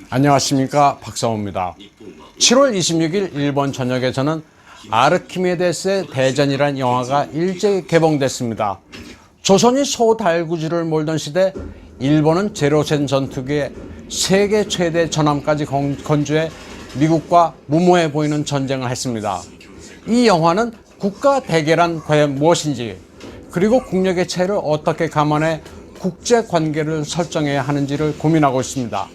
안녕하십니까, 박사호입니다. 7월 26일 일본 전역에서는 아르키메데스의 대전이란 영화가 일제히 개봉됐습니다. 조선이 소달구지를 몰던 시대 일본은 제로센 전투기에 세계 최대 전함까지 건조해 미국과 무모해 보이는 전쟁을 했습니다. 이 영화는 국가 대계란 과연 무엇인지, 그리고 국력의 차이를 어떻게 감안해 국제 관계를 설정해야 하는지를 고민하고 있습니다.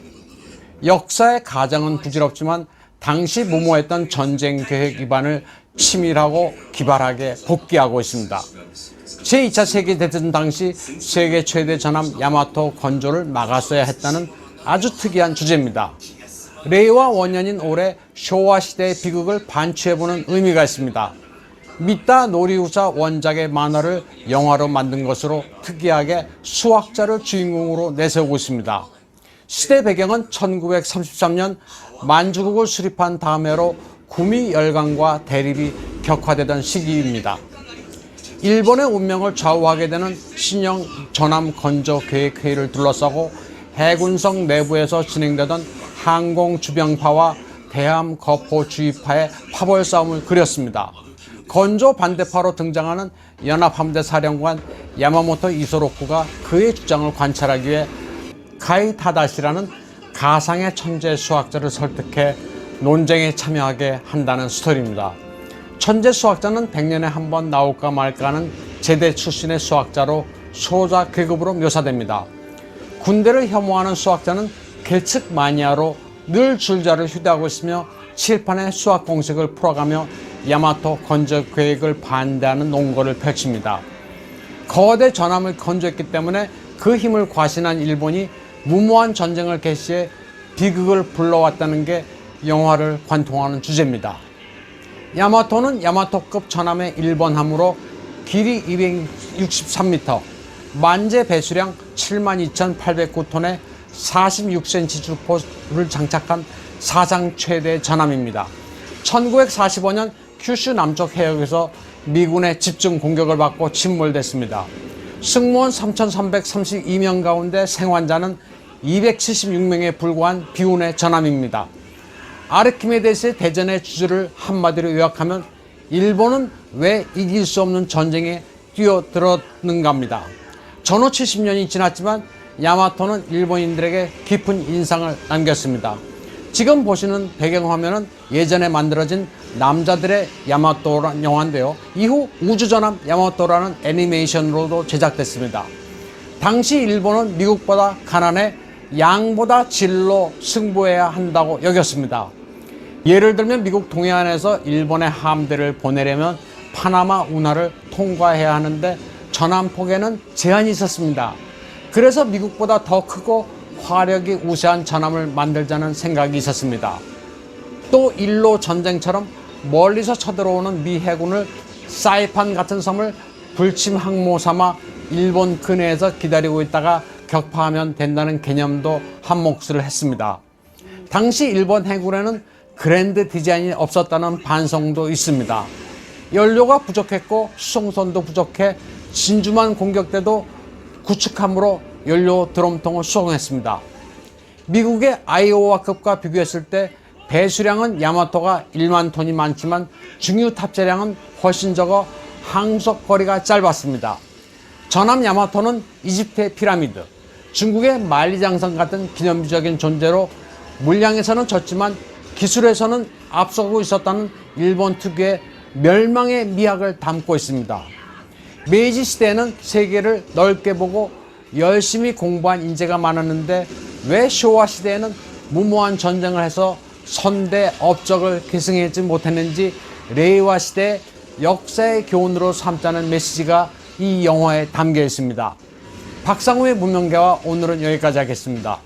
역사의 가장은 부질없지만 당시 무모했던 전쟁 계획 위반을 치밀하고 기발하게 복귀하고 있습니다. 제2차 세계대전 당시 세계 최대 전함 야마토 건조를 막았어야 했다는 아주 특이한 주제입니다. 레이와 원년인 올해 쇼와 시대의 비극을 반추해보는 의미가 있습니다. 미타 노리우사 원작의 만화를 영화로 만든 것으로 특이하게 수학자를 주인공으로 내세우고 있습니다. 시대 배경은 1933년 만주국을 수립한 다음해로 구미 열강과 대립이 격화되던 시기입니다. 일본의 운명을 좌우하게 되는 신형 전함 건조 계획 회의를 둘러싸고 해군성 내부에서 진행되던 항공 주병파와 대함 거포 주의파의 파벌 싸움을 그렸습니다. 건조 반대파로 등장하는 연합함대 사령관 야마모토 이소로쿠가 그의 주장을 관찰하기 위해 가이타다시라는 가상의 천재 수학자를 설득해 논쟁에 참여하게 한다는 스토리입니다. 천재 수학자는 100년에 한 번 나올까 말까 하는 제대 출신의 수학자로 소자 계급으로 묘사됩니다. 군대를 혐오하는 수학자는 계측 마니아로 늘 줄자를 휴대하고 있으며 칠판에 수학 공식을 풀어가며 야마토 건조 계획을 반대하는 논거를 펼칩니다. 거대 전함을 건조했기 때문에 그 힘을 과신한 일본이 무모한 전쟁을 개시해 비극을 불러왔다는 게 영화를 관통하는 주제입니다. 야마토는 야마토급 전함의 일본함으로 길이 263m, 만재 배수량 72,809톤의 46cm 주포를 장착한 사상 최대 전함입니다. 1945년 큐슈 남쪽 해역에서 미군의 집중 공격을 받고 침몰됐습니다. 승무원 3,332명 가운데 생환자는 276명에 불과한 비운의 전함입니다. 아르키메데스의 대전의 주제를 한마디로 요약하면 일본은 왜 이길 수 없는 전쟁에 뛰어들었는가입니다. 전후 70년이 지났지만 야마토는 일본인들에게 깊은 인상을 남겼습니다. 지금 보시는 배경화면은 예전에 만들어진 남자들의 야마토라는 영화인데요. 이후 우주전함 야마토라는 애니메이션으로도 제작됐습니다. 당시 일본은 미국보다 가난해 양보다 질로 승부해야 한다고 여겼습니다. 예를 들면 미국 동해안에서 일본의 함대를 보내려면 파나마 운하를 통과해야 하는데 전함 폭에는 제한이 있었습니다. 그래서 미국보다 더 크고 화력이 우세한 전함을 만들자는 생각이 있었습니다. 또 일로 전쟁처럼 멀리서 쳐들어오는 미 해군을 사이판 같은 섬을 불침 항모 삼아 일본 근해에서 기다리고 있다가 격파하면 된다는 개념도 한몫을 했습니다. 당시 일본 해군에는 그랜드 디자인이 없었다는 반성도 있습니다. 연료가 부족했고 수송선도 부족해 진주만 공격 때도 구축함으로 연료 드럼통을 수송했습니다. 미국의 아이오와급과 비교했을 때 배수량은 야마토가 1만 톤이 많지만 중유 탑재량은 훨씬 적어 항속거리가 짧았습니다. 전함 야마토는 이집트의 피라미드, 중국의 만리장성 같은 기념비적인 존재로 물량에서는 졌지만 기술에서는 앞서고 있었다는 일본 특유의 멸망의 미학을 담고 있습니다. 메이지 시대에는 세계를 넓게 보고 열심히 공부한 인재가 많았는데 왜 쇼와 시대에는 무모한 전쟁을 해서 선대 업적을 계승하지 못했는지 레이와 시대의 역사의 교훈으로 삼자는 메시지가 이 영화에 담겨 있습니다. 박상우의 문명계와 오늘은 여기까지 하겠습니다.